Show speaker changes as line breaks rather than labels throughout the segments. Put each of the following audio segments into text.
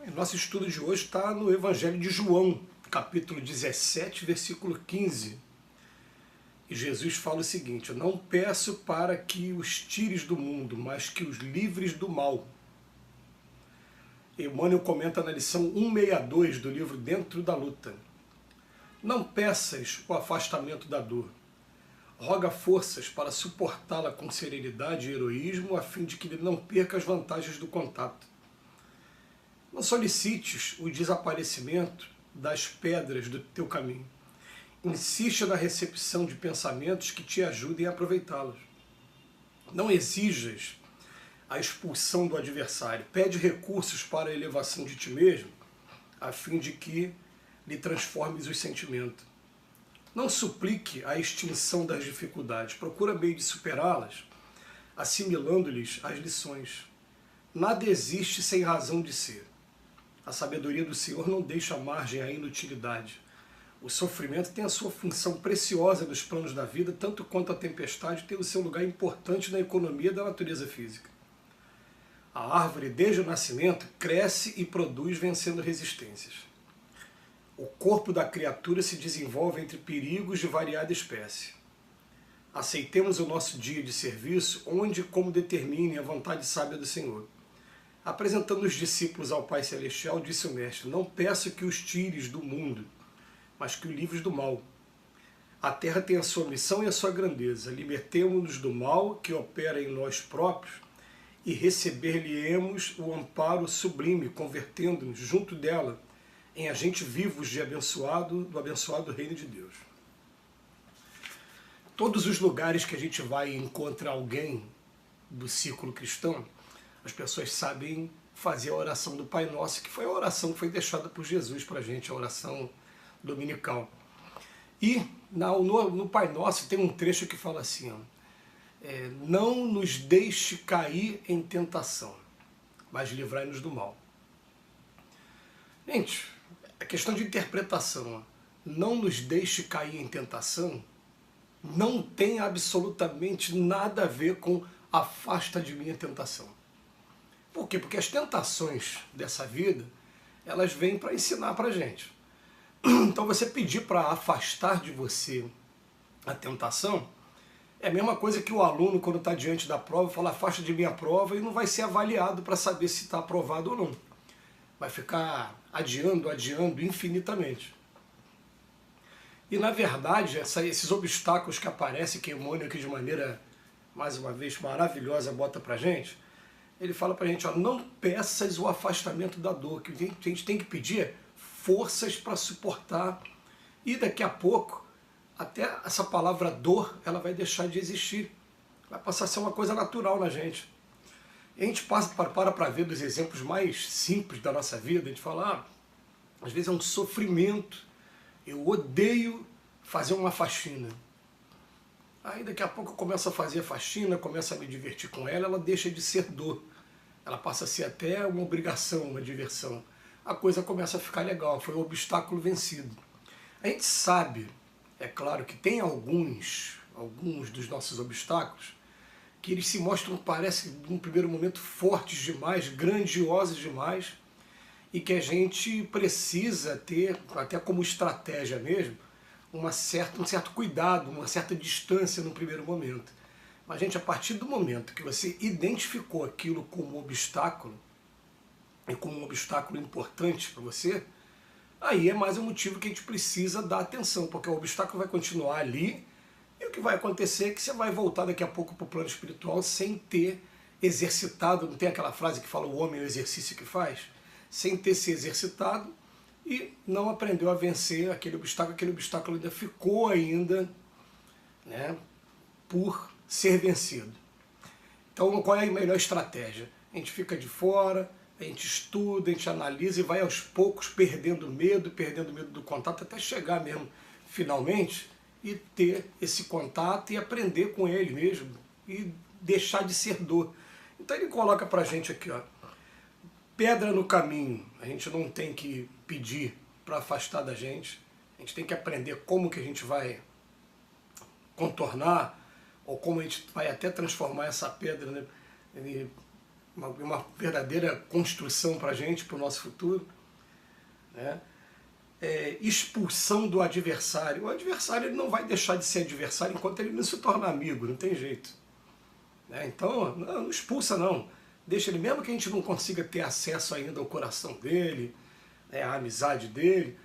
O nosso estudo de hoje está no Evangelho de João, capítulo 17, versículo 15. E Jesus fala o seguinte: eu não peço para que os tires do mundo, mas que os livres do mal. Emmanuel comenta na lição 162 do livro Dentro da Luta. Não peças o afastamento da dor. Roga forças para suportá-la com serenidade e heroísmo, a fim de que ele não perca as vantagens do contato. Não solicites o desaparecimento das pedras do teu caminho. Insista na recepção de pensamentos que te ajudem a aproveitá-los. Não exijas a expulsão do adversário. Pede recursos para a elevação de ti mesmo, a fim de que lhe transformes os sentimentos. Não suplique a extinção das dificuldades. Procura meio de superá-las, assimilando-lhes as lições. Nada existe sem razão de ser. A sabedoria do Senhor não deixa margem à inutilidade. O sofrimento tem a sua função preciosa nos planos da vida, tanto quanto a tempestade tem o seu lugar importante na economia da natureza física. A árvore, desde o nascimento, cresce e produz vencendo resistências. O corpo da criatura se desenvolve entre perigos de variada espécie. Aceitemos o nosso dia de serviço, onde e como determine a vontade sábia do Senhor. Apresentando os discípulos ao Pai Celestial, disse o Mestre: não peço que os tires do mundo, mas que os livres do mal. A terra tem a sua missão e a sua grandeza. Libertemo-nos do mal que opera em nós próprios e receber-lhe-emos o amparo sublime, convertendo-nos junto dela em agentes vivos do abençoado reino de Deus. Todos os lugares que a gente vai e encontra alguém do círculo cristão, as pessoas sabem fazer a oração do Pai Nosso, que foi a oração que foi deixada por Jesus para a gente, a oração dominical. E no Pai Nosso tem um trecho que fala assim, não nos deixe cair em tentação, mas livrai-nos do mal. Gente, a questão de interpretação, não nos deixe cair em tentação, não tem absolutamente nada a ver com afasta de mim a tentação. Por quê? Porque as tentações dessa vida, elas vêm para ensinar para a gente. Então você pedir para afastar de você a tentação, é a mesma coisa que o aluno, quando está diante da prova, fala afasta de mim a prova e não vai ser avaliado para saber se está aprovado ou não. Vai ficar adiando infinitamente. E na verdade, esses obstáculos que aparecem, que Emmanuel aqui de maneira, mais uma vez, maravilhosa, bota para a gente, ele fala para a gente, não peças o afastamento da dor, que a gente tem que pedir forças para suportar. E daqui a pouco, até essa palavra dor, ela vai deixar de existir. Vai passar a ser uma coisa natural na gente. E a gente para ver dos exemplos mais simples da nossa vida, a gente fala, às vezes é um sofrimento, eu odeio fazer uma faxina. Aí daqui a pouco eu começo a fazer a faxina, começo a me divertir com ela, ela deixa de ser dor. Ela passa a ser até uma obrigação, uma diversão. A coisa começa a ficar legal, foi um obstáculo vencido. A gente sabe, é claro, que tem alguns dos nossos obstáculos, que eles se mostram, parece, num primeiro momento, fortes demais, grandiosos demais, e que a gente precisa ter, até como estratégia mesmo, um certo cuidado, uma certa distância no primeiro momento. Mas, gente, a partir do momento que você identificou aquilo como obstáculo, e como um obstáculo importante para você, aí é mais um motivo que a gente precisa dar atenção, porque o obstáculo vai continuar ali, e o que vai acontecer é que você vai voltar daqui a pouco para o plano espiritual sem ter exercitado, não tem aquela frase que fala o homem é o exercício que faz? Sem ter se exercitado, e não aprendeu a vencer aquele obstáculo ainda ficou por ser vencido. Então qual é a melhor estratégia? A gente fica de fora, a gente estuda, a gente analisa e vai aos poucos perdendo medo do contato, até chegar mesmo, finalmente, e ter esse contato e aprender com ele mesmo, e deixar de ser dor. Então ele coloca pra gente aqui, pedra no caminho, a gente não tem que pedir para afastar da gente, a gente tem que aprender como que a gente vai contornar, ou como a gente vai até transformar essa pedra, uma verdadeira construção para a gente, para o nosso futuro, né? Expulsão do adversário. O adversário ele não vai deixar de ser adversário enquanto ele não se torna amigo, não tem jeito, né? Então, não expulsa não. Deixa ele, mesmo que a gente não consiga ter acesso ainda ao coração dele, né, à amizade dele,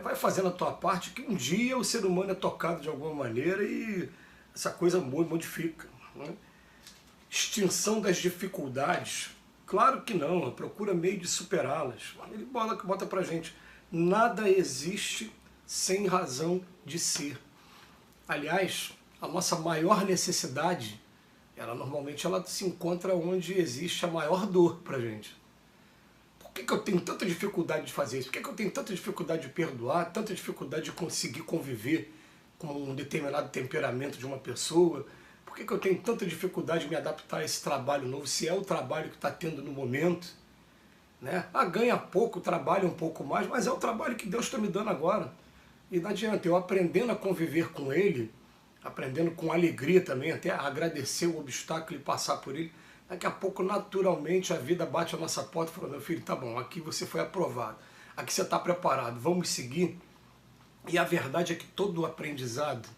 vai fazendo a tua parte, que um dia o ser humano é tocado de alguma maneira e essa coisa modifica, né? Extinção das dificuldades. Claro que não, procura meio de superá-las. Ele bota pra gente, nada existe sem razão de ser. Aliás, a nossa maior necessidade, normalmente ela se encontra onde existe a maior dor pra gente. Por que eu tenho tanta dificuldade de fazer isso? Por que eu tenho tanta dificuldade de perdoar, tanta dificuldade de conseguir conviver com um determinado temperamento de uma pessoa? Por que eu tenho tanta dificuldade de me adaptar a esse trabalho novo, se é o trabalho que está tendo no momento, né? Ganha pouco, trabalha um pouco mais, mas é o trabalho que Deus está me dando agora. E não adianta, eu aprendendo a conviver com Ele, aprendendo com alegria também, até a agradecer o obstáculo e passar por ele, daqui a pouco, naturalmente, a vida bate a nossa porta e fala, meu filho, tá bom, aqui você foi aprovado, aqui você está preparado, vamos seguir. E a verdade é que todo aprendizado,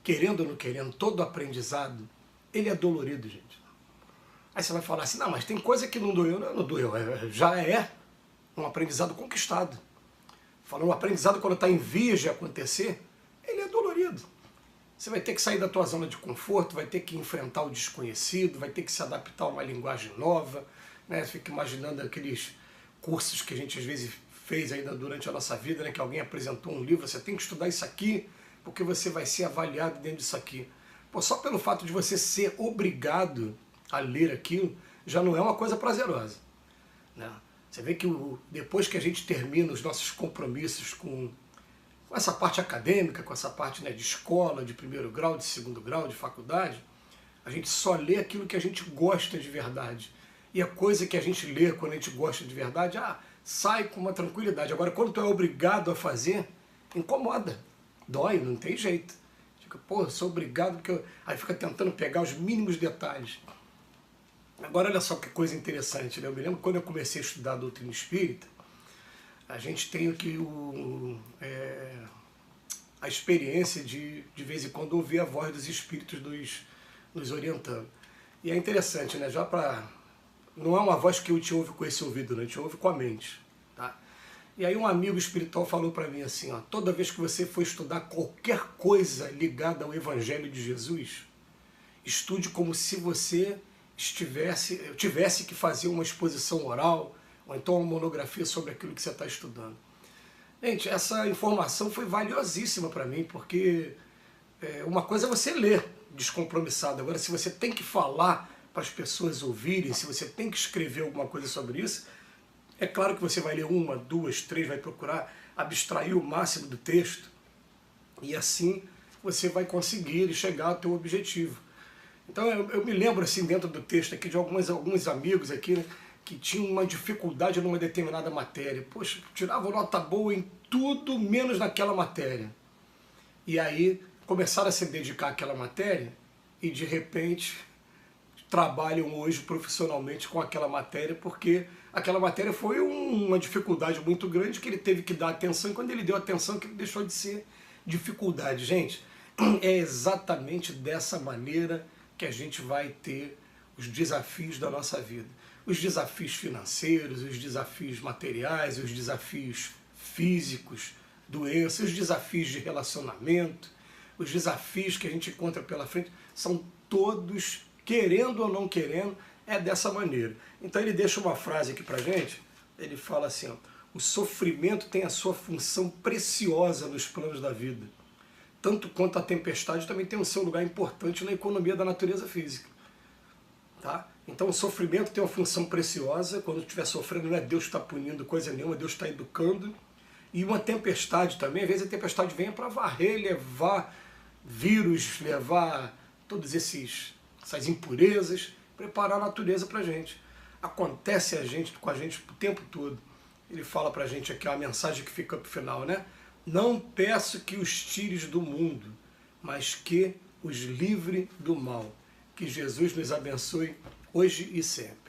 querendo ou não querendo, todo aprendizado, ele é dolorido, gente. Aí você vai falar assim, não, mas tem coisa que não doeu. Não, não doeu, já é um aprendizado conquistado. Falando, o aprendizado quando está em vias de acontecer, ele é dolorido. Você vai ter que sair da tua zona de conforto, vai ter que enfrentar o desconhecido, vai ter que se adaptar a uma linguagem nova, né? Você fica imaginando aqueles cursos que a gente às vezes fez ainda durante a nossa vida, né? Que alguém apresentou um livro, você tem que estudar isso aqui, porque você vai ser avaliado dentro disso aqui. Pô, só pelo fato de você ser obrigado a ler aquilo, já não é uma coisa prazerosa, né? Você vê que depois que a gente termina os nossos compromissos com essa parte acadêmica, com essa parte, né, de escola, de primeiro grau, de segundo grau, de faculdade, a gente só lê aquilo que a gente gosta de verdade. E a coisa que a gente lê quando a gente gosta de verdade, sai com uma tranquilidade. Agora, quando tu é obrigado a fazer, incomoda, dói, não tem jeito. Fica, pô, eu sou obrigado, porque aí fica tentando pegar os mínimos detalhes. Agora, olha só que coisa interessante, né? Eu me lembro quando eu comecei a estudar a doutrina espírita, a gente tem aqui a experiência de vez em quando, ouvir a voz dos espíritos nos orientando. E é interessante, né? Não é uma voz que eu te ouve com esse ouvido, né? Eu te ouve com a mente, tá? E aí um amigo espiritual falou para mim assim, toda vez que você for estudar qualquer coisa ligada ao Evangelho de Jesus, estude como se você tivesse que fazer uma exposição oral, ou então uma monografia sobre aquilo que você está estudando. Gente, essa informação foi valiosíssima para mim, porque uma coisa é você ler descompromissado, agora se você tem que falar para as pessoas ouvirem, se você tem que escrever alguma coisa sobre isso, é claro que você vai ler 1, 2, 3, vai procurar abstrair o máximo do texto, e assim você vai conseguir chegar ao teu objetivo. Então eu me lembro assim dentro do texto aqui de alguns amigos aqui, né, que tinham uma dificuldade numa determinada matéria. Poxa, tiravam nota boa em tudo menos naquela matéria. E aí começaram a se dedicar àquela matéria e de repente trabalham hoje profissionalmente com aquela matéria, porque aquela matéria foi uma dificuldade muito grande que ele teve que dar atenção, e quando ele deu atenção que ele deixou de ser dificuldade. Gente, é exatamente dessa maneira que a gente vai ter os desafios da nossa vida. Os desafios financeiros, os desafios materiais, os desafios físicos, doenças, os desafios de relacionamento, os desafios que a gente encontra pela frente, são todos, querendo ou não querendo, é dessa maneira. Então ele deixa uma frase aqui pra gente, ele fala assim, o sofrimento tem a sua função preciosa nos planos da vida. Tanto quanto a tempestade também tem o seu lugar importante na economia da natureza física. Tá? Então o sofrimento tem uma função preciosa, quando estiver sofrendo não é Deus que está punindo coisa nenhuma, Deus está educando. E uma tempestade também, às vezes a tempestade vem para varrer, levar vírus, levar todas essas impurezas, preparar a natureza para a gente. Acontece com a gente o tempo todo. Ele fala para a gente aqui, a mensagem que fica para o final, né? Não peço que os tires do mundo, mas que os livre do mal. Que Jesus nos abençoe hoje e sempre.